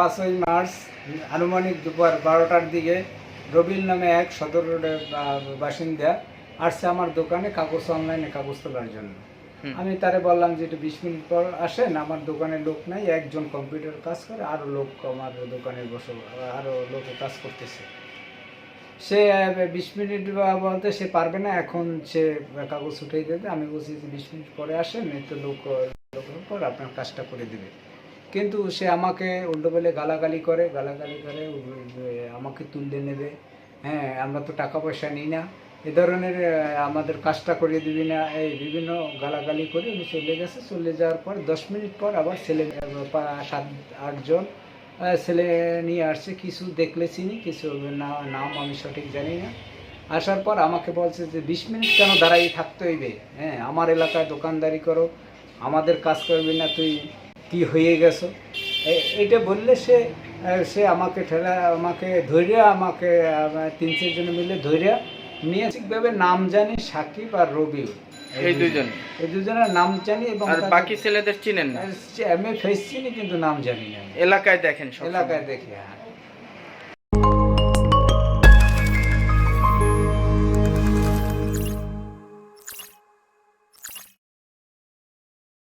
5ই March আনুমানিক দুপুর 12টার দিকে রবিল নামে এক সদর রোডের বাসিন্দা আসছে আমার দোকানে কাগজ অনলাইনে কাগজ তোলার জন্য। আমি তারে বললাম যে একটু 20 মিনিট পর আসেন, আমার দোকানে লোক নাই, একজন কম্পিউটার কাজ করে, আরও লোক আমার দোকানে বসে আরও লোক কাজ করতেছে। সে 20 মিনিট বলতে সে পারবে না, এখন সে কাগজ উঠিয়ে দেবে। আমি বলছি যে 20 মিনিট পরে আসেন, এই তো লোকের পর আপনার কাজটা করে দেবে। কিন্তু সে আমাকে উল্টো বলে গালাগালি করে আমাকে তুললে নেবে। হ্যাঁ, আমরা তো টাকা পয়সা নিই না, এ ধরনের আমাদের কাজটা করে দিবি না, এই বিভিন্ন গালাগালি করে উনি চলে গেছে। চলে যাওয়ার পর 10 মিনিট পর আবার ছেলে 7-8 জন ছেলে নিয়ে আসছে। কিছু দেখলে চিনি, কিছু নাম আমি সঠিক জানি না। আসার পর আমাকে বলছে যে 20 মিনিট কেন দাঁড়াই থাকতে হইবে? হ্যাঁ, আমার এলাকায় দোকানদারি করো, আমাদের কাজ করবি না, তুই কি হয়ে গেছো? এইটা বললে সে আমাকে আমাকে ধৈর্য আমাকে 3-4 জন মিলে ধৈর্য নিয়ে ঠিকভাবে নাম জানি সাকিব আর রবিউল, এই দুজনের নাম জানি। এবং বাকি ছেলেদের চিনেন না? আমি ফেস চিনি কিন্তু নাম জানি না। এলাকায় দেখেন, এলাকায় দেখি। হ্যাঁ।